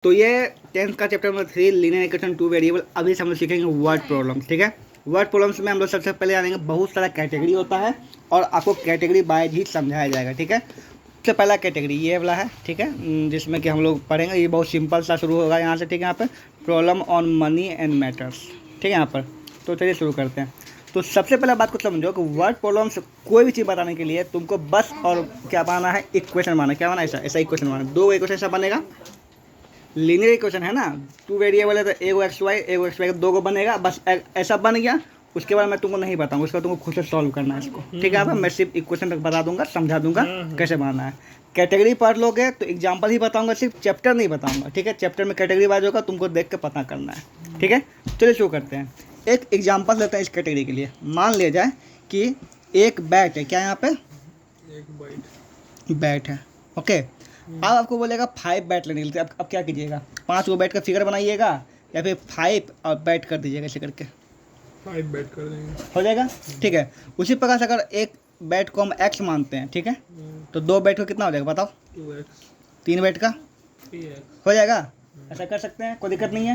तो ये 10th का chapter number 3 linear equation 2 variable. अभी से हम लोग सीखेंगे वर्ड प्रॉब्लम्स। ठीक है, वर्ड प्रॉब्लम्स में हम लोग सबसे पहले जानेंगे बहुत सारा कैटेगरी होता है और आपको कैटेगरी वाइज ही समझाया जाएगा। ठीक है, सबसे पहला कैटेगरी ये वाला है। ठीक है, जिसमें कि हम लोग पढ़ेंगे, ये बहुत सिंपल सा शुरू होगा यहाँ से। ठीक है, यहाँ पे problem on money and matters. ठीक है, यहाँ पर तो चलिए शुरू करते हैं। तो सबसे पहले बात को समझो कि वर्ड प्रॉब्लम्स कोई भी चीज़ बताने के लिए तुमको बस और क्या बनाना है, इक्वेशन बनाना। क्या बनाना, ऐसा ऐसा इक्वेशन बनाना। दो इक्वेशन ऐसा बनेगा, लीनियर इक्वेशन है ना, 2 वेरिएबल है तो एगो एक्स वाई का 2 को बनेगा। बस ऐसा बन गया, उसके बाद मैं तुमको नहीं बताऊंगा, उसका तुमको खुद से सॉल्व करना है इसको। ठीक है, मैं सिर्फ इक्वेशन तक बता दूंगा, समझा दूंगा कैसे बनाना है। कैटेगरी पढ़ लोगे तो एग्जाम्पल ही बताऊंगा, सिर्फ चैप्टर नहीं बताऊंगा। ठीक है, चैप्टर में कैटेगरी वाइज होगा, तुमको देख के पता करना है। ठीक है, चलिए शुरू करते हैं। एक एग्जाम्पल लेते हैं इस कैटेगरी के लिए। मान लिया जाए कि एक बैट है, क्या यहाँ पे एक बैट है। ओके, अब आपको बोलेगा 5 बैट लेने के लिए। अब क्या कीजिएगा, 5 गो बैट का फिगर बनाइएगा या फिर 5 और बैट कर दीजिएगा, ऐसे करके 5 बैट कर देंगे, हो जाएगा। ठीक है, उसी प्रकार से अगर एक बैट को हम एक्स मानते हैं, ठीक है, तो 2 बैट को कितना हो जाएगा बताओ, 2x 3 बैट का 3x हो जाएगा। ऐसा कर सकते हैं, कोई दिक्कत नहीं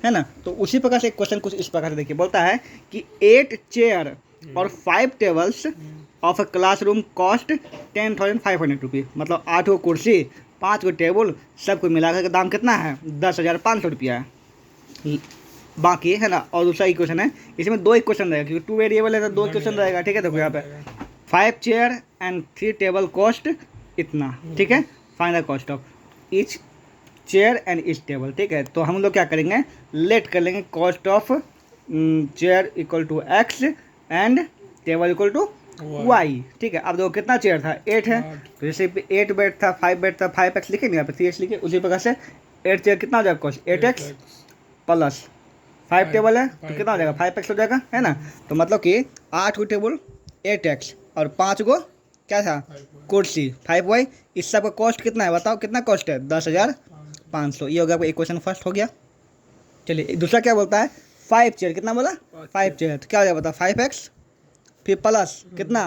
है ना। तो उसी प्रकार से एक क्वेश्चन कुछ इस प्रकार से देखिए, बोलता है कि 8 चेयर और 5 tables of a classroom cost 10,500 रुपये। मतलब 8 गो कुर्सी, 5 गो टेबल, सबको मिलाकर के दाम कितना है, 10,500 रुपया है। बाकी है ना, और दूसरा इक्वेशन है, इसमें 2 इक्वेशन रहेगा क्योंकि 2 वेरिएबल है तो 2 इक्वेशन रहेगा। ठीक है, देखो यहाँ पे 5 चेयर एंड 3 टेबल कॉस्ट इतना। ठीक है, find the cost of each chair and each table. ठीक है, तो हम लोग क्या करेंगे, लेट कर लेंगे cost of chair equal to x and table equal to y. ठीक है, अब देखो कितना चेयर था, 8 है, तो जैसे 8 बेड था, 5 बेड था, 5x लिखे नहीं, यहाँ पे 3x लिखे। उसी प्रकार से 8 चेयर कितना हो जाएगा कॉस्ट, 8x प्लस 5 टेबल है तो कितना हो जाएगा, 5x हो जाएगा, है ना। तो मतलब कि 8 गो टेबल 8x और 5 गो क्या था कुर्सी 5y। इस सब का कॉस्ट कितना है बताओ, कितना कॉस्ट है, 10,500। ये हो गया इक्वेशन फर्स्ट हो गया। चलिए दूसरा क्या बोलता है, 5 चेयर कितना बोला, 5 चेयर तो क्या हो जाएगा बताओ, 5x फिर प्लस कितना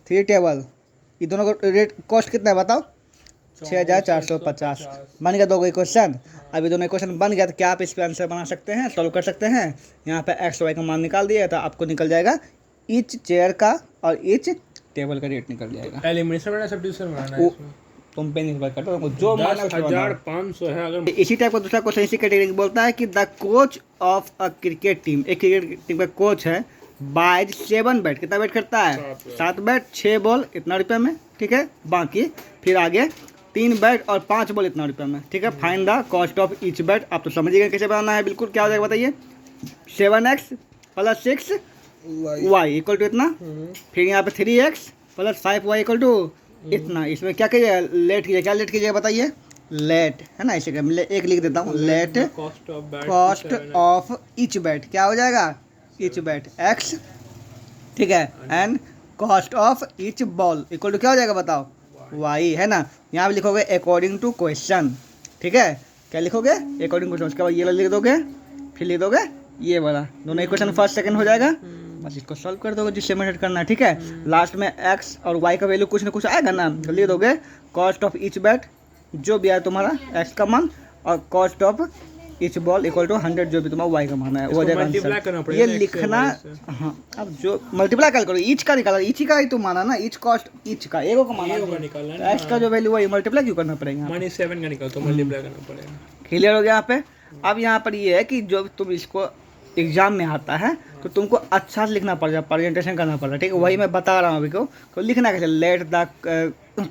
3 टेबल। ये दोनों का रेट कॉस्ट कितना है बताओ, 6,450। बन गया 2 इक्वेशन। अब ये दोनों इक्वेशन बन गया तो क्या आप इस पर आंसर बना सकते हैं, सॉल्व कर सकते हैं। यहाँ पे एक्स वाई का मान निकाल दिया तो आपको निकल जाएगा ईच चेयर का और ईच टेबल का रेट निकल जाएगा। एलिमिनेशन बनाना, सब्स्टिट्यूशन बनाना है इसमें। तुम पे निर्भर करता है, जो माना उसको बनाओ। 10,500 है अगर। इसी टाइप का दूसरा क्वेश्चन इसी कैटेगरी बोलता है कि the coach of a cricket team, एक क्रिकेट टीम का कोच है, बाइज 7 बैट, कितना बैट करता है, 7 बैट 6 बॉल इतना रुपये में। ठीक है, बाकी फिर आगे 3 बैट और 5 बॉल इतना रुपये में। ठीक है, find the cost of each bat. आप तो समझिएगा कैसे बनाना है, बिल्कुल क्या हो जाएगा बताइए, 7x plus 6y equal to इतना, फिर यहाँ पे 3x plus 5y equal to इतना। इसमें क्या कीजिएगा, लेट कीजिए, क्या लेट कीजिएगा बताइए, लेट है ना, इसे एक लिख देता हूँ, let cost of each bat क्या हो जाएगा, ईच बैट x। ठीक है, and cost of each ball equal to क्या हो जाएगा बताओ, y, है ना। यहाँ पे लिखोगे अकॉर्डिंग टू क्वेश्चन। ठीक है, क्या लिखोगे, अकॉर्डिंग टू क्वेश्चन। उसके बाद ये वाला लिख दोगे, फिर लिख दोगे ये वाला, दोनों इक्वेशन फर्स्ट सेकंड हो जाएगा। बस इसको सॉल्व कर दोगे जिससे मेथड करना है। ठीक है, लास्ट में x और y का वैल्यू कुछ ना कुछ आएगा ना, तो लिख दोगे कॉस्ट ऑफ ईच बैट जो भी आया तुम्हारा x का मान, और cost of each ball equal to 100 जो भी तुम्हारा y का मान है वो जाएगा आंसर। ये लिखना, हाँ, अब जो मल्टीप्लाई कर करो, ईच का निकाला, ईच का ही तो माना ना, ईच कॉस्ट ईच का एगो का माना, तो x का जो वैल्यू है मल्टीप्लाई क्यों करना पड़ेगा, -7 का निकाल तो मल्टीप्लाई करना पड़ेगा। क्लियर हो गया यहाँ पे। अब यहाँ पर ये है कि जो तुम इसको एग्जाम में आता है तो तुमको अच्छा से लिखना पड़ेगा, प्रेजेंटेशन करना पड़ेगा। ठीक है, वही मैं बता रहा हूँ अभी को लिखना कैसे, let the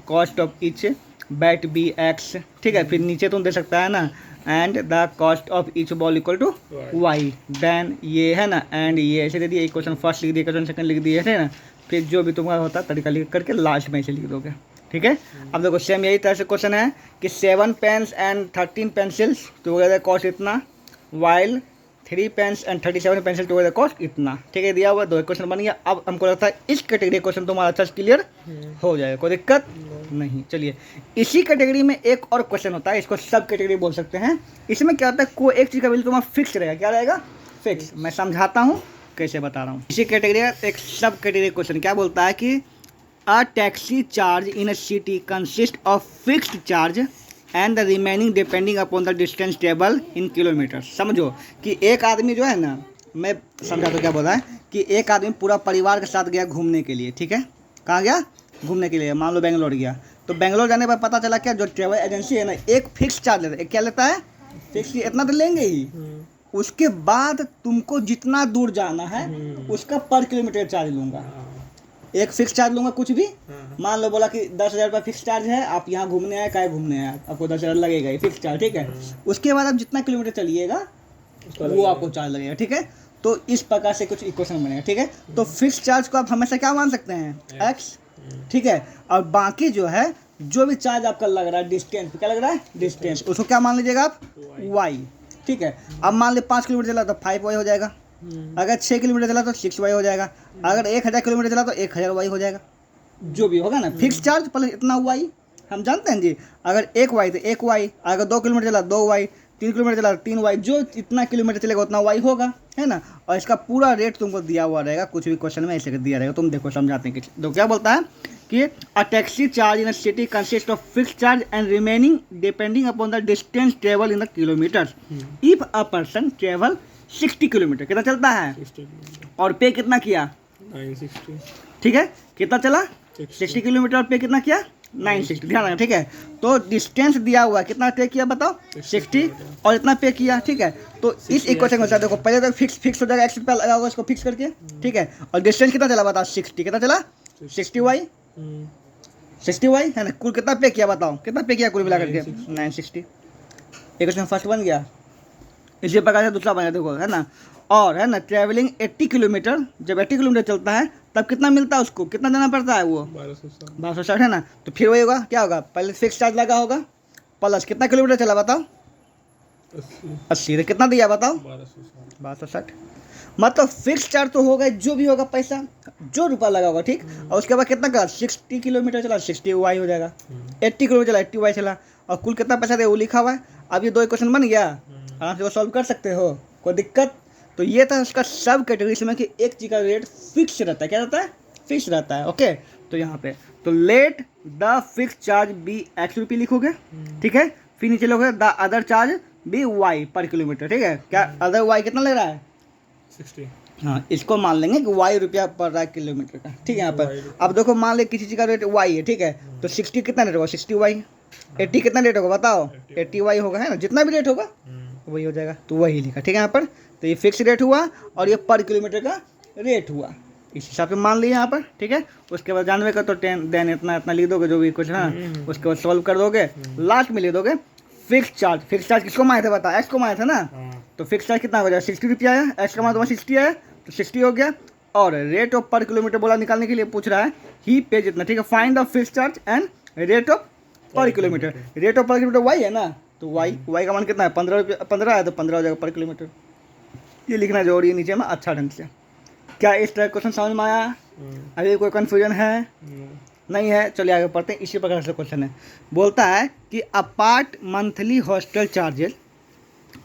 cost of each bat be x. ठीक है, फिर नीचे तुम दे सकता है ना, and the cost of each ball equal to y, then ये है ना, एंड ये ऐसे दे दिए, इक्वेशन फर्स्ट लिख दिए, इक्वेशन सेकंड लिख दिए, है ना। फिर जो भी तुम्हारा होता है तरीका लिख करके लास्ट में इसे लिख दोगे। ठीक है, अब देखो सेम यही तरह से क्वेश्चन है कि 7 pens and 13 pencils together cost इतना, while 3 pens and 37 pencil together cost इतना। ठीक है, दिया हुआ 2 क्वेश्चन बन गया। अब हमको लगता है इस कैटेगरी क्वेश्चन तुम्हारा अच्छा क्लियर हो जाएगा, कोई दिक्कत नहीं। चलिए, इसी कैटेगरी में एक और क्वेश्चन होता है, इसको सब कैटेगरी बोल सकते हैं। इसमें क्या होता है, कोई एक चीज़ का वैल्यू तुम्हारा फिक्स रहेगा, क्या रहेगा, फिक्स। मैं समझाता हूँ कैसे बता रहा हूँ। इसी कैटेगरी का एक सब कैटेगरी क्वेश्चन क्या बोलता है कि a taxi charge in a city consist of fixed charge and the remaining depending upon the distance table in kilometre. समझो कि एक आदमी जो है ना, मैं समझा तो क्या बोला है कि एक आदमी पूरा परिवार के साथ गया घूमने के लिए, ठीक है, कहाँ गया घूमने के लिए, मान लो बेंगलोर गया, तो बेंगलोर जाने पर पता चला क्या, जो ट्रेवल एजेंसी है ना एक फिक्स चार्ज लेता है। क्या लेता है? फिक्स, इतना तो लेंगे ही। उसके बाद तुमको जितना दूर जाना है उसका पर किलोमीटर चार्ज लूँगा, एक फिक्स चार्ज लूँगा कुछ भी। मान लो बोला कि 10,000 रुपये फिक्स चार्ज है, आप यहाँ घूमने आए, क्या घूमने आए, आपको 10,000 लगेगा ये फिक्स चार्ज, ठीक है। उसके बाद आप जितना किलोमीटर चलिएगा वो आपको चार्ज लगेगा, ठीक है। तो इस प्रकार से कुछ इक्वेशन बनेगा, ठीक है। तो फिक्स चार्ज को आप हमेशा क्या मान सकते हैं? एक्स, ठीक है। और बाकी जो है जो भी चार्ज आपका लग रहा है डिस्टेंस, क्या लग रहा है? डिस्टेंस, उसको क्या मान लीजिएगा आप? वाई, ठीक है। अब मान ली 5 किलोमीटर चला तो 5y हो जाएगा, अगर 6 किलोमीटर चला तो 6y हो जाएगा, अगर 1000 किलोमीटर चला तो 1000y हो जाएगा, जो भी होगा ना। फिक्स चार्ज प्लस इतना वाई, हम जानते हैं जी। अगर 1y तो 1y, अगर 2 किलोमीटर चला 2y, 3 किलोमीटर चला 3y, जो इतना किलोमीटर चलेगा उतना y होगा, है ना। और इसका पूरा रेट तुमको दिया हुआ रहेगा, कुछ भी क्वेश्चन में ऐसे दिया रहेगा, तुम देखो समझाते हैं कि तो क्या बोलता है कि a taxi charge in a city consist of fix charge and remaining depending upon the distance travel in the kilometre. If a person travel 60 kilometre, कितना चलता है, और पे कितना किया? 960, ठीक है। कितना चला? 60 किलोमीटर, और पे कितना किया? 960, ध्यान रखना, ठीक है। तो डिस्टेंस दिया हुआ है, कितना पे किया बताओ? 60, और इतना पे किया, ठीक है। तो इस इक्वेशन को देखो, पहले तो फिक्स हो जाएगा, एक्स रुपया लगा होगा इसको फिक्स करके, ठीक है। और डिस्टेंस कितना चला बताओ? 60, कितना चला? 60y, 60y है ना। कुल कितना पे किया बताओ? कितना पे किया कुल मिला करके? 960। इक्वेशन फर्स्ट बन गया। इसी प्रकार से दूसरा बना, देखो, है ना। और है ना ट्रैवलिंग 80 किलोमीटर, जब 80 किलोमीटर चलता है तब कितना मिलता है उसको, कितना देना पड़ता है? वो 1260 है ना। तो फिर वही होगा, क्या होगा, पहले फिक्स चार्ज लगा होगा, प्लस कितना किलोमीटर चला बताओ? 80, तो कितना दिया बताओ? 1260। मतलब फिक्स चार्ज तो होगा, जो भी होगा पैसा, जो रुपया लगा होगा, ठीक। और उसके बाद कितना का 60 किलोमीटर चला 60y हो जाएगा, 80 किलोमीटर चला 80y चला, और कुल कितना पैसा दे वो लिखा हुआ है। अब ये 2 इक्वेशन बन गया, आराम से वो सॉल्व कर सकते हो, कोई दिक्कत। तो ये था उसका सब कैटेगरी में कि एक चीज़ का रेट फिक्स रहता है, क्या रहता है? फिक्स रहता है, ओके। तो यहाँ पे तो let the fix charge be x रुपये लिखोगे, ठीक है। फिर नीचे लोगे the other charge be y per kilometre, ठीक है। क्या अदर वाई कितना लग रहा है? 60। हाँ, इसको मान लेंगे कि वाई रुपया पड़ रहा है किलोमीटर का, ठीक है। यहाँ पर अब देखो, मान ले किसी चीज़ का रेट वाई है, ठीक है। तो 60 कितना रेट होगा? 60y। 80 कितना रेट होगा बताओ? 80y होगा, है ना। जितना भी रेट होगा वही हो जाएगा, तो वही लिखा, ठीक है। यहाँ पर तो ये फिक्स रेट हुआ और ये पर किलोमीटर का रेट हुआ, इस हिसाब से मान लिया यहाँ पर, ठीक है। उसके बाद जानवे का तो देन इतना इतना लिख दोगे जो भी कुछ है, उसके बाद सॉल्व कर दोगे, लास्ट में लिख दोगे फिक्स चार्ज। फिक्स चार्ज किसको मारे थे बता? एक्स को मारे थे ना। तो फिक्स चार्ज कितना हो जाएगा? 60 रुपया है, एक्स का मान तुम्हारा 60 है तो 60 हो गया। और रेट ऑफ पर किलोमीटर बोला निकालने के लिए पूछ रहा है, ही पे जितना, ठीक है। Find the fix charge and rate of पर किलोमीटर। रेट ऑफ पर किलोमीटर वाई है ना, तो वाई का मान कितना है? 15 रुपया, 15 है तो 15 हो जाएगा पर किलोमीटर। ये लिखना जरूरी है नीचे में अच्छा ढंग से। क्या इस तरह क्वेश्चन समझ में आया? अभी कोई कन्फ्यूजन है? नहीं है, चलिए आगे पढ़ते हैं। इसी प्रकार से क्वेश्चन है, बोलता है कि apart monthly hostel charges,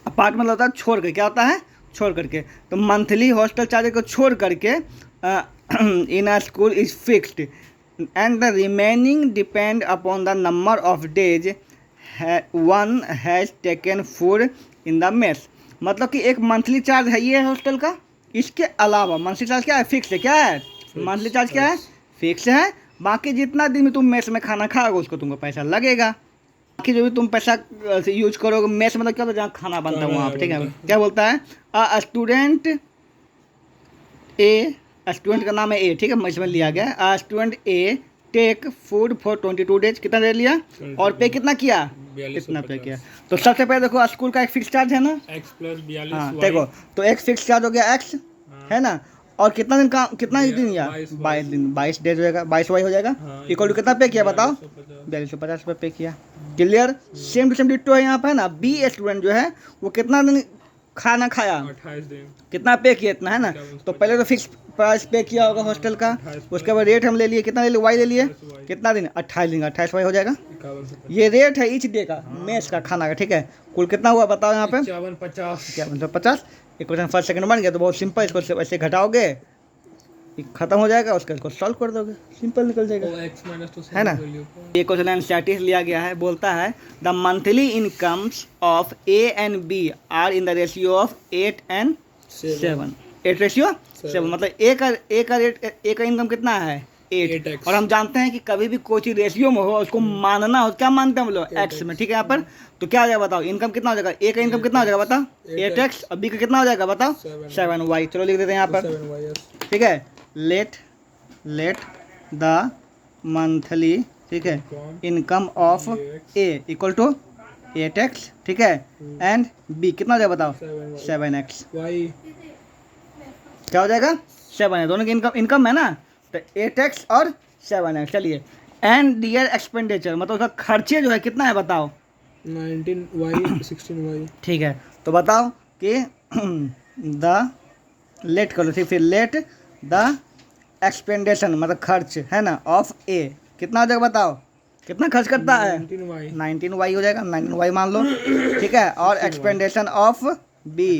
apart मतलब होता है छोड़ करके, क्या होता है? छोड़ करके। तो मंथली हॉस्टल चार्जेस को छोड़ करके in a school is fixed and the remaining depend upon the number of days one has taken food in the mess. मतलब कि एक मंथली चार्ज है ये हॉस्टल का, इसके अलावा मंथली चार्ज क्या है? फिक्स है। क्या है? मंथली चार्ज क्या है? फिक्स है। बाकी जितना दिन में तुम मेस में खाना खाओगे उसको तुमको पैसा लगेगा। बाकी जो भी तुम पैसा यूज करोगे, मेस मतलब क्या होता है? जहाँ खाना बनता है वहाँ पर, ठीक है। क्या बोलता है? स्टूडेंट ए, स्टूडेंट का नाम है ए, ठीक है, इसमें लिया गया। Student A take food for 22 days, कितना दे लिया और पे कितना किया? कितना पे किया? तो सबसे पहले देखो स्कूल का एक फिक्स चार्ज है ना, x + 42। हाँ देखो, तो एक फिक्स चार्ज हो गया x, है ना। और कितना दिन का, कितना दिन या 22 दिन, 22 डेज हो जाएगा, 22y हो जाएगा। इक्वल टू कितना पे किया बताओ? 4250 रुपये पे किया। Clear? Same to same ditto है यहाँ पे, है ना। बी स्टूडेंट जो है वो कितना दिन खाना खाया? 28 दिन। कितना पे किया? इतना, है ना। तो पहले तो फिक्स प्राइस पे किया होगा हॉस्टल का, उसके बाद रेट हम ले लिए, कितना ले लिए? वाई ले लिए। कितना दिन? 28 दिन, 28y हो जाएगा। ये रेट है ईच डे का, मेस का खाना का, ठीक है। कुल कितना हुआ बताओ यहाँ पे? 5150। 5150। इक्वेशन फर्स्ट सेकंड बन गया। तो बहुत सिंपल, इसको ऐसे घटाओगे, ये खत्म हो जाएगा, उसका इसको सॉल्व कर दोगे, सिंपल निकल जाएगा, ओ एक्स माइनस तो है ना। ये क्वेश्चन एनसीईआरटी से लिया गया है, बोलता है the monthly incomes of A and B are in the ratio of 8 and 7। 8 ratio 7 मतलब ए का इनकम कितना है 8। 8x। और हम जानते हैं कि कभी भी कोई चीज रेशियो में हो उसको मानना हो, क्या मानते हैं हम लोग, एक्स में, ठीक है। यहाँ पर तो क्या हो जाएगा बताओ, इनकम कितना हो जाएगा, ए का इनकम कितना हो जाएगा बताओ 8x, और बी का कितना हो जाएगा बताओ 7y। चलो लिख देते हैं यहाँ पर, ठीक है। लेट द मंथली, ठीक है, income of A equal to 8x, ठीक है, एंड बी कितना हो जाएगा बताओ 7x। क्या हो जाएगा 7 है, दोनों की इनकम है ना, तो 8x और 7x। चलिए, एंड डियर एक्सपेंडिचर मतलब उसका खर्चे जो है कितना है बताओ 19y 16y। ठीक है, तो बताओ कि द लेट करो, ठीक, फिर लेट द एक्सपेंडेशन मतलब खर्च है ना ऑफ ए कितना हो जाएगा बताओ, कितना खर्च करता है 19y हो जाएगा, 19y मान लो, ठीक है। और एक्सपेंडेशन of B,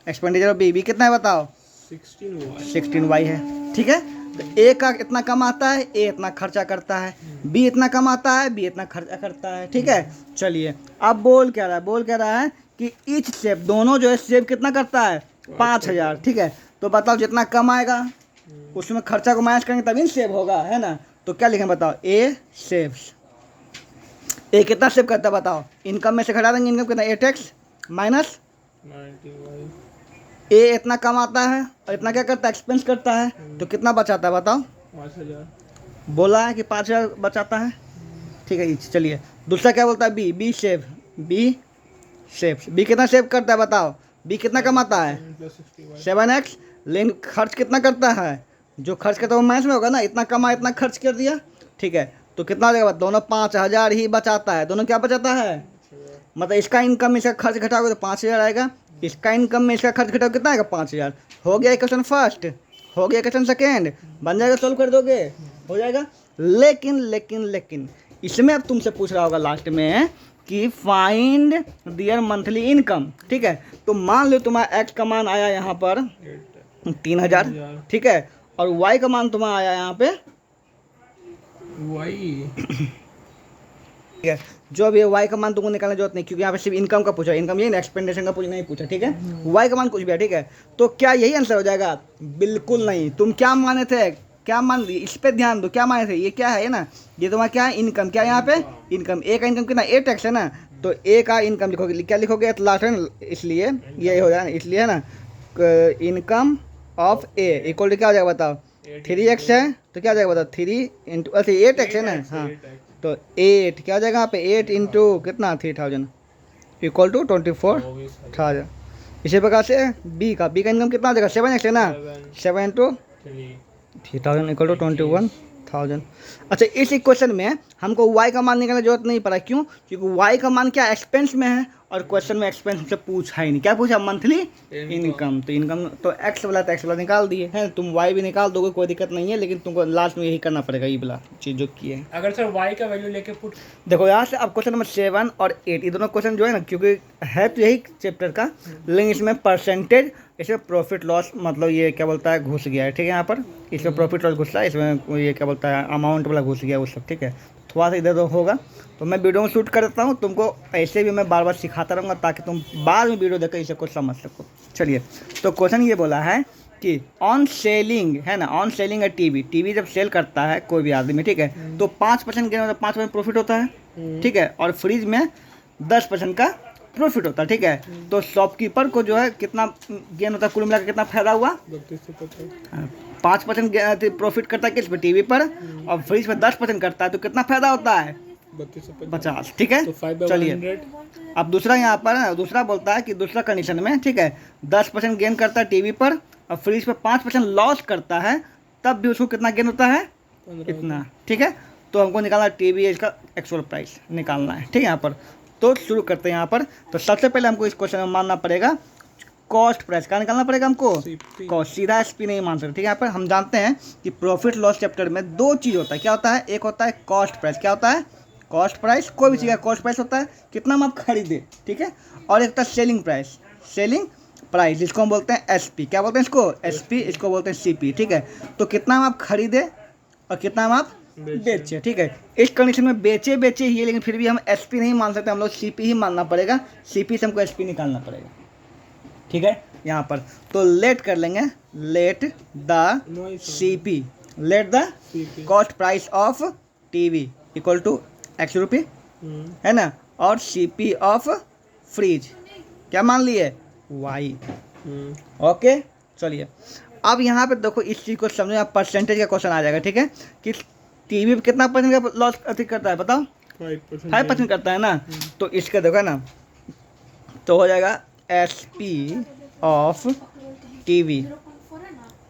expenditure of B कितना है बताओ 16y है, ठीक है। तो ए का इतना कमाता है, ए इतना खर्चा करता है, बी इतना कमाता है, बी इतना खर्चा करता है, ठीक है। चलिए, अब बोल क्या रहा है कि ईच सेव, दोनों जो है सेव कितना करता है 5000, ठीक है। तो बताओ जितना कमाएगा उसमें खर्चा को माइनस करेंगे तभी सेव होगा, है ना। तो क्या लिखें बताओ, ए सेव्स, ए कितना सेव करता है बताओ, इनकम में से घटा देंगे, इनकम कितना 8x माइनस 19y। ए इतना कमाता है और इतना क्या करता है एक्सपेंस करता है, तो कितना बचाता है बताओ 5000। बोला है कि 5000 बचाता है, ठीक है। चलिए, दूसरा क्या बोलता है बी सेव, बी कितना सेव करता है बताओ, बी कितना कमाता है 7x, लेकिन खर्च कितना करता है, जो खर्च करता है वो माइनस में होगा ना, इतना कमा इतना खर्च कर दिया, ठीक है। तो कितना हो जाएगा, दोनों 5000 ही बचाता है, दोनों क्या बचाता है, मतलब इसका इनकम में इसका खर्च घटाओगे तो 5000 आएगा, इसका इनकम में इसका खर्च घटाओ कितना आएगा 5000। हो गया क्वेश्चन फर्स्ट, हो गया क्वेश्चन सेकेंड, बन जाएगा, सोल्व कर दोगे, हो जाएगा। लेकिन इसमें अब तुमसे पूछ रहा होगा लास्ट में कि फाइंड दियर मंथली इनकम, ठीक है। तो मान लो तुम्हारा एक्स का मान आया यहाँ पर 3000, ठीक है, और वाई का मान तुम्हारा आया यहाँ पे y। ठीक है। जो अब ये वाई का मान तुमको निकालने की जरूरत नहीं, क्योंकि यहाँ पे सिर्फ इनकम का पूछा, इनकम ये एक्सपेंडेशन का नहीं पूछा, ठीक है। वाई का मान कुछ भी है, ठीक है। तो क्या यही आंसर हो जाएगा, बिल्कुल नहीं। तुम क्या माने थे, क्या मान लिए, इस पे ध्यान दो, क्या माने थे, ये क्या है ना, ये तुम्हारा क्या है इनकम, क्या है यहाँ पे इनकम, ए का इनकम कितना 8x है ना, तो ए का इनकम लिखोगे, क्या लिखोगे लास्ट है ना, इसलिए ये हो जाए, इसलिए है ना income of A equal to क्या हो जाएगा बताओ 3x है, तो क्या हो जाएगा बताओ 3 इंटू 8x है ना, हाँ, तो 8 क्या हो जाएगा यहाँ पे 8 इंटू कितना 3000 इक्वल टू 24000। इसी प्रकार से बी का इनकम कितना हो जाएगा 7x है ना, 7 इंटू 3000 इक्वल टू 21000। अच्छा, इस इक्वेशन में हमको y का मान निकालने की जरूरत नहीं पड़ा, क्यों, क्योंकि y का मान क्या एक्सपेंस में है, और क्वेश्चन में एक्सपेंस से पूछा ही नहीं, क्या पूछा मंथली इनकम, तो इनकम तो x वाला तो x वाला निकाल दिए हैं, तुम y भी निकाल दोगे कोई दिक्कत नहीं है, लेकिन तुमको लास्ट में यही करना पड़ेगा, ये वाला चीज़ जो की है। अगर सर y का वैल्यू लेके पुट, देखो यहाँ से अब क्वेश्चन नंबर 7 और 8 ये दोनों क्वेश्चन जो है ना, क्योंकि है तो यही चैप्टर का, लेकिन इसमें परसेंटेज, इसमें प्रॉफिट लॉस मतलब ये क्या बोलता है घुस गया है, ठीक है। यहाँ पर इसमें प्रॉफिट लॉस घुसा है, इसमें ये क्या बोलता है अमाउंट वाला घुस गया वो सब, ठीक है। थोड़ा सा इधर उधर होगा, तो मैं वीडियो में शूट कर देता हूँ, तुमको ऐसे भी मैं बार बार सिखाता रहूँगा ताकि तुम बाद में वीडियो देखकर इसे कुछ समझ सको। चलिए, तो क्वेश्चन ये बोला है कि ऑन सेलिंग है ना, ऑन सेलिंग है टीवी जब सेल करता है कोई भी आदमी, ठीक है, तो 5% गेन होता है, 5% प्रॉफिट होता है, ठीक है, और फ्रिज में 10% का प्रॉफिट होता है, ठीक है। तो शॉपकीपर को जो है कितना गेन होता है, कुल मिलाकर कितना फायदा हुआ 5% प्रॉफिट करता है किस पे, टीवी पर, और फ्रिज पे 10% करता है, तो कितना फायदा होता है 50, ठीक है। तो चलिए, अब दूसरा यहाँ पर दूसरा बोलता है कि दूसरा कंडीशन में, ठीक है, 10% गेन करता है टीवी पर और फ्रिज पे 5% लॉस करता है, तब भी उसको कितना गेन होता है इतना, ठीक है। तो हमको निकालना टीवी इसका एक्चुअल प्राइस निकालना है, ठीक है। यहाँ पर तो शुरू करते हैं यहाँ पर, तो सबसे पहले हमको इस क्वेश्चन में मानना पड़ेगा कॉस्ट प्राइस, क्या निकालना पड़ेगा हमको कॉस्ट, सीधा एसपी नहीं मान सकते, ठीक है। यहाँ पर हम जानते हैं कि प्रॉफिट लॉस चैप्टर में दो चीज़ होता है, क्या होता है, एक होता है कॉस्ट प्राइस, क्या होता है कॉस्ट प्राइस, कोई भी चीज़ का कॉस्ट प्राइस होता है कितना हम आप खरीदे, ठीक है, और एक होता है सेलिंग प्राइस प्राइस, इसको हम बोलते हैं एसपी। क्या बोलते हैं इसको? एसपी। इसको बोलते हैं सीपी। ठीक है, तो कितना में आप खरीदे और कितना में आप बेचे। ठीक है, इस कंडीशन में बेचे ही है, लेकिन फिर भी हम एसपी नहीं मान सकते, हम लोग सीपी ही मानना पड़ेगा। सीपी से हमको एसपी निकालना पड़ेगा। ठीक है, यहाँ पर तो लेट कर लेंगे, let the CP, let the cost price of TV equal to x rupee, है ना, और सीपी ऑफ फ्रिज क्या मान लिए? वाई। ओके, चलिए अब यहाँ पे देखो, इस चीज़ को समझो, आप परसेंटेज का क्वेश्चन आ जाएगा। ठीक है, कि टीवी पे कितना परसेंट का लॉस अधिक करता है बताओ? 5% करता है ना। तो इसका देखो ना, तो हो जाएगा S P of TV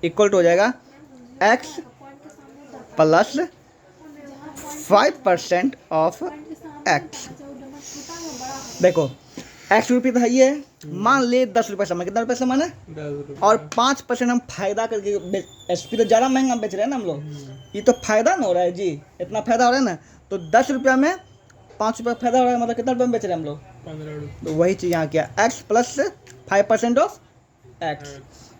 equal to हो जाएगा एक्स प्लस 5% ऑफ एक्स। देखो एक्स रुपये तो है ये, मान ले 10 रुपये सामान, कितना रुपये सामान है? 10 और 5% हम फायदा करके एसपी तो ज़्यादा महंगा बेच रहे हैं ना हम लोग, ये तो फायदा ना हो रहा है जी, इतना फायदा हो रहा है ना। तो 10 रुपया में 5 रुपया फायदा हो रहा है, मतलब कितना रुपये में बेच रहे हैं हम लोग? 15। तो वही चीज़ यहाँ किया, एक्स प्लस 5% ऑफ एक्स।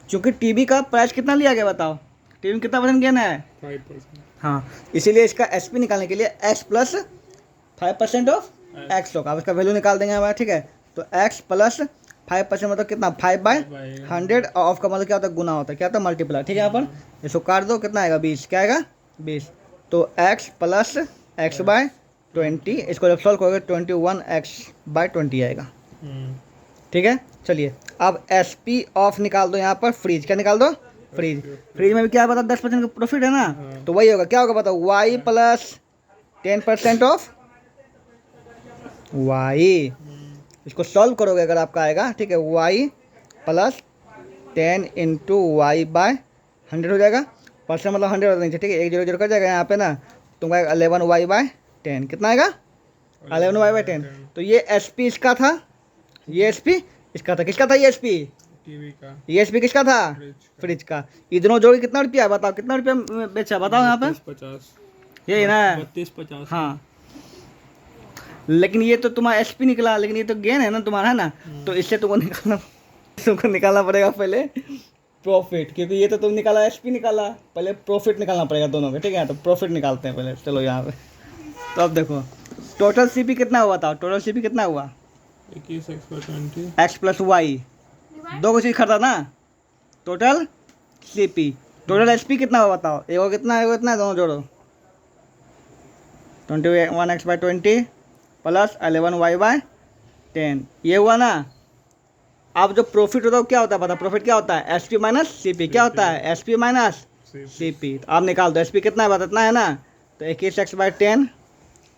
चूँकि टीवी का प्राइस कितना लिया गया बताओ? टीवी में कितना परसेंट गेन है? 5%। हाँ, इसीलिए इसका एसपी निकालने के लिए एक्स प्लस 5% ऑफ एक्स होगा। अब इसका वैल्यू निकाल देंगे हमारा। ठीक है, तो एक्स प्लस 5% मतलब कितना? 5/100। ऑफ का मतलब क्या होता है? गुना होता है। क्या होता है? मल्टीप्लाई। ठीक है, यहाँ पर इसको काट दो, कितना आएगा? 20। क्या आएगा? 20। तो एक्स प्लस x/20, इसको जब सॉल्व करोगे 21x/20 आएगा। ठीक है, चलिए अब एस पी ऑफ निकाल दो यहाँ पर फ्रिज। क्या निकाल दो? फ्रिज। फ्रिज में भी क्या पता 10% का प्रॉफिट है ना, तो वही होगा। क्या होगा बताओ? Y plus 10% of y. इसको सॉल्व करोगे अगर आपका आएगा, ठीक है, y plus 10 into y by 100 हो जाएगा। परसेंट मतलब 100 होना चाहिए। ठीक है, 1 0 0 कर जाएगा यहाँ पे ना, तुमका 11y/10 कितना आएगा? 11y/10। तो ये एस पी इसका था, ये एस पी इसका था। किसका था ये एस पी? टीवी का। ये एस पी किसका था? फ्रिज का। ये दोनों जोड़ के कितना रुपया बताओ? कितना रुपया बेचा बताओ यहाँ पे? 50। यही ना? 32-50। हाँ, लेकिन ये तो तुम्हारा एसपी निकला, लेकिन ये तो गेन है ना तुम्हारा, है ना। तो इससे तुमको निकालना पड़ेगा पहले प्रॉफिट, क्योंकि ये तो तुम निकाला एसपी निकाला, पहले प्रॉफिट निकालना पड़ेगा दोनों का। ठीक है, तो प्रॉफिट निकालते हैं पहले। चलो यहाँ पे तो अब देखो टोटल सीपी कितना हुआ था? टोटल सीपी कितना हुआ? 21x/20 एक्स प्लस वाई, दो को चीज़ खरीदा ना। टोटल सीपी, टोटल एसपी कितना हुआ बताओ? एगो कितना है, कितना है, दोनों जोड़ो। 21x/20 प्लस 11y/10, ये हुआ ना। अब जो प्रॉफिट होता है वो क्या होता है पता? प्रॉफिट क्या होता है? S P minus C P. क्या होता है? S P minus C P. तो आप निकाल दो, एस पी कितना है बता? इतना है ना। तो 21x/10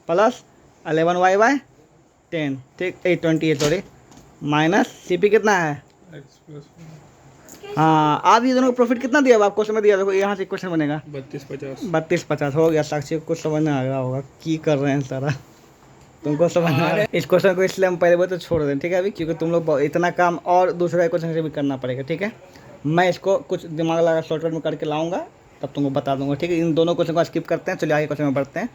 प्लस 11y/10, ठीक, 820 सॉरी, माइनस सी पी कितना है? हाँ, आप ये दोनों को प्रॉफिट कितना दिया? आप क्वेश्चन में दिया, देखो यहाँ से क्वेश्चन बनेगा 32-50 हो गया। साक्षी कुछ समझ में आ रहा होगा की कर रहे हैं सारा, तुमको समझ में आ रहा है इस क्वेश्चन को, इसलिए हम पहले बार तो छोड़ दें। ठीक है, अभी क्योंकि तुम लोग इतना काम और दूसरे क्वेश्चन से भी करना पड़ेगा। ठीक है, मैं इसको कुछ दिमाग लगा शॉर्टकट में करके लाऊंगा, तब तुमको बता दूंगा। ठीक है, इन दोनों क्वेश्चन को स्किप करते हैं। चलिए आगे क्वेश्चन में बढ़ते हैं।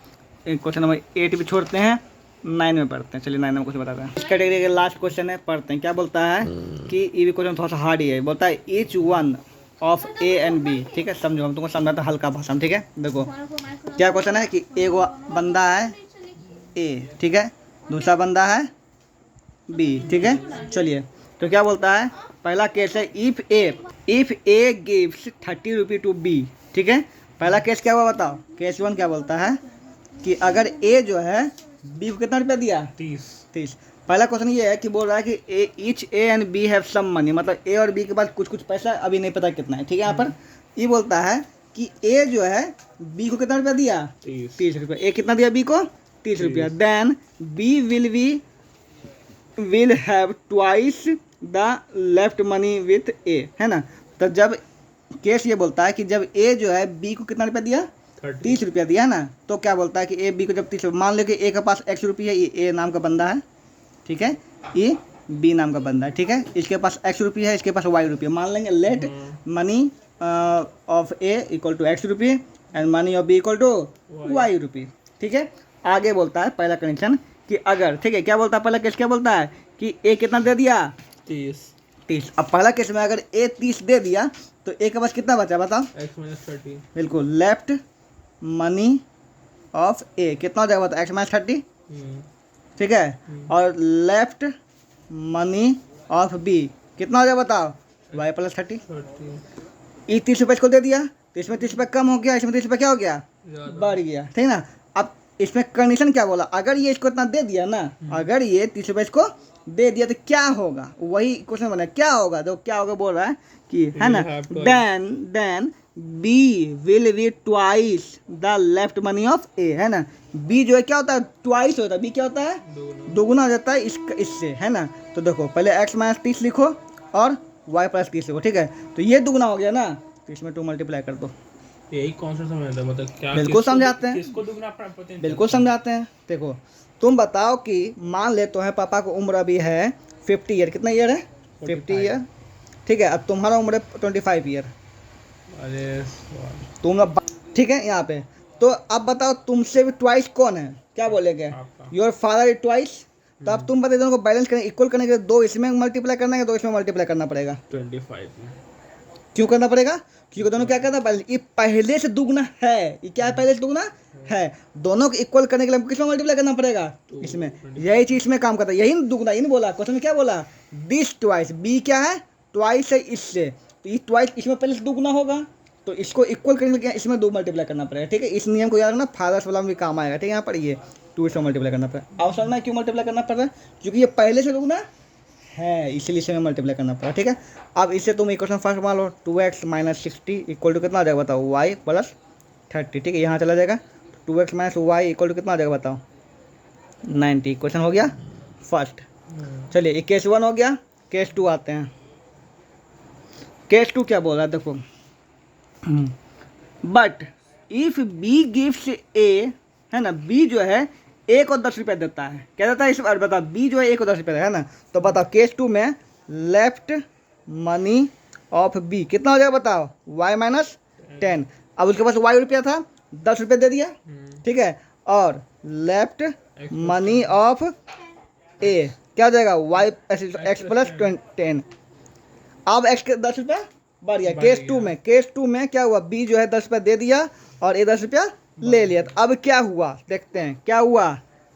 क्वेश्चन नंबर 8 भी छोड़ते हैं, 9 में पढ़ते हैं। चलिए 9 में कुछ बताते हैं। इस कैटेगरी का लास्ट क्वेश्चन है, पढ़ते हैं। क्या बोलता है कि ये भी क्वेश्चन थोड़ा सा हार्ड ही है। बोलता है each one of A and B. ठीक है, समझो, हम तुमको समझाते हैं हल्का भाषा में। ठीक है, देखो क्या क्वेश्चन है कि एक बंदा है ए, ठीक है, दूसरा बंदा है बी। ठीक है, चलिए तो क्या बोलता है? पहला केस है if A gives 30 rupee to B. ठीक है, पहला केस क्या हुआ बताओ? केस 1 क्या बोलता है कि अगर ए जो है बी को कितना रुपया दिया? 30। पहला क्वेश्चन ये है कि बोल रहा है कि each A and B have some money, मतलब ए और बी के पास कुछ पैसा, अभी नहीं पता कितना है। ठीक है, यहाँ पर ये बोलता है कि ए जो है बी को कितना रुपया दिया? 30 रुपया। ए कितना दिया बी को? 30 रुपया। Then B will have twice the left money with A, है ना। तो जब केस ये बोलता है कि जब ए जो है बी को कितना रुपया दिया? 30 रुपया दिया ना, तो क्या बोलता है कि ए बी को जब 30 रुपया, मान लो कि ए के पास x रुपये है, ये ए नाम का बंदा है, ठीक है, ये बी नाम का बंदा है, ठीक है, इसके पास x रुपये है, इसके पास y रुपये। मान लेंगे let money of A equal to x रुपये and money of B equal to y रुपये। ठीक है, आगे बोलता है पहला कंडीशन कि अगर, ठीक है, क्या बोलता है पहला केस? क्या बोलता है कि ए कितना दे दिया? 30। अब पहला केस में अगर ए 30 दे दिया तो ए के पास कितना बचा बताओ? X minus 30। बिल्कुल, लेफ्ट मनी ऑफ ए कितना हो जाएगा बताओ? एक्स माइनस 30, ठीक है। और लेफ्ट मनी ऑफ बी कितना हो जाएगा बताओ? Y plus 30। 30 ई 30 रुपये इसको दे दिया तो इसमें 30 रुपये कम हो गया, इसमें 30 रुपये क्या हो गया? बढ़ गया, ठीक ना। अब इसमें कंडीशन क्या बोला? अगर ये इसको इतना दे दिया ना, अगर ये 30 रुपये इसको दे दिया तो क्या होगा? वही क्वेश्चन बना, क्या होगा? तो क्या होगा बोल रहा है कि, है ना, then B will be twice the left money of A, है ना। बी जो है क्या होता है? ट्वाइस होता है। बी क्या होता है? दोगुना हो जाता है इससे, है ना। तो देखो पहले एक्स माइनस 30 लिखो और वाई प्लस 30 लिखो, ठीक है। तो ये दुगुना हो गया ना, तो इसमें 2 मल्टीप्लाई कर दो। यही कॉन्सेप्ट समझाता है, मतलब क्या बिल्कुल समझाते हैं, किसको दुगना पोटेंशियल? बिल्कुल समझाते हैं। देखो तुम बताओ कि मान ले तो है पापा को उम्र अभी है 50 ईयर, कितना ईयर है? 50 ईयर, ठीक है। अब तुम्हारा उम्र है 25 ईयर, अरे तुम ठीक है यहाँ पे। तो अब बताओ तुमसे भी ट्वाइस कौन है? क्या बोलेगे? Your father is twice. तो अब तुम बताइए दोनों को बैलेंस करने, इक्वल करने के लिए 2 इसमें मल्टीप्लाई करना है, 2 इसमें मल्टीप्लाई करना पड़ेगा। 25 क्यों करना पड़ेगा? क्योंकि दोनों क्या करना है? ये पहले से दुगना है। ये क्या है? पहले से दुगना है। दोनों को इक्वल करने के लिए किसमें मल्टीप्लाई करना पड़ेगा? इसमें। यही चीज में काम करता है, यही दुगना, यही बोला क्वेश्चन में। क्या बोला? This twice. बी क्या है? ट्वाइस है इससे, तो ये ट्वाइस इसमें पहले से दुगना होगा, तो इसको इक्वल करने के लिए इसमें 2 मल्टीप्लाई करना पड़ेगा, ठीक है। इस नियम को याद रखना, फादर्स वाला में भी काम आएगा, ठीक है। यहाँ पर ये 2 इसमें मल्टीप्लाई करना पड़ेगा। अब समझना क्यों मल्टीप्लाई करना पड़ रहा है? क्योंकि ये पहले से दुगना है, इसीलिए इसे मल्टीप्लाई करना पड़ा, ठीक है। अब इससे तुम इक्वेशन फर्स्ट मान लो, 2x माइनस 60 इक्वल टू कितना आ जाएगा बताओ? y प्लस 30, ठीक है। यहाँ चला जाएगा, 2x minus Y equal to कितना आ जाएगा बताओ? 90। इक्वेशन हो गया फर्स्ट। चलिए ये केस 1 हो गया। केस 2 आते हैं। केस 2 क्या बोल रहा है देखो, but if B gives A, है ना, बी जो है ए को 10 रुपये देता है। क्या देता है इस बार बता? बी जो है ए को 10 रुपये, है ना। तो बताओ केस 2 में लेफ्ट मनी ऑफ बी कितना हो जाएगा बताओ? Y minus 10। अब उसके पास वाई रुपया था, 10 रुपये दे दिया, ठीक है। और लेफ्ट मनी ऑफ ए क्या हो जाएगा? Y x plus 10। अब एक्स के 10 रुपये बढ़ गया। केस 2 में क्या हुआ? बी जो है 10 रुपये दे दिया और ए 10 रुपया ले लिया। तो अब क्या हुआ देखते हैं, क्या हुआ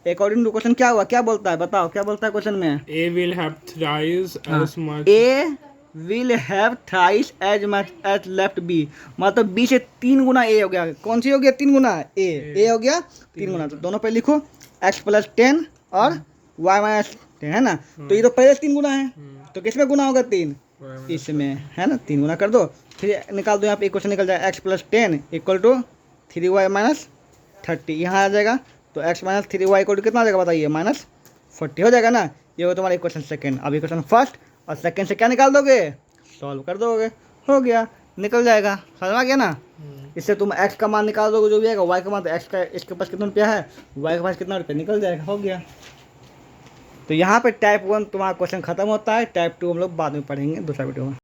अकॉर्डिंग टू क्वेश्चन। क्या हुआ? क्या बोलता है बताओ? क्या बोलता है क्वेश्चन में? A will have thrice as much. A will have thrice as much as left B, मतलब बी से 3 गुना ए हो गया। कौन सी हो गया? 3 गुना ए हो गया 3 गुना। तो दोनों पे लिखो एक्स प्लस 10 और वाई माइनस 10, है ना। तो ये तो पहले 3 गुना है, तो किसमें गुना होगा? 3 इसमें, है ना। 3 गुना कर दो, फिर निकाल दो। यहाँ पे इक्वेशन निकल जाएगा x plus 10 equal to 3y minus 30। यहाँ आ जाएगा तो x minus 3y equal to कितना आ जाएगा बताइए? माइनस 40 हो जाएगा ना। ये हो तुम्हारा इक्वेशन सेकंड। अब इक्वेशन फर्स्ट और सेकंड से क्या निकाल दोगे? सॉल्व कर दोगे, हो गया, निकल जाएगा। समझ में आ गया ना। इससे तुम x का मान निकाल दोगे जो भी आएगा, y का मान, तो x का इसके पास कितना रुपया है, y के पास कितना रुपया, निकल जाएगा, हो गया। तो यहाँ पे टाइप 1 तुम्हारा क्वेश्चन खत्म होता है। टाइप 2 हम लोग बाद में पढ़ेंगे दूसरा वीडियो में।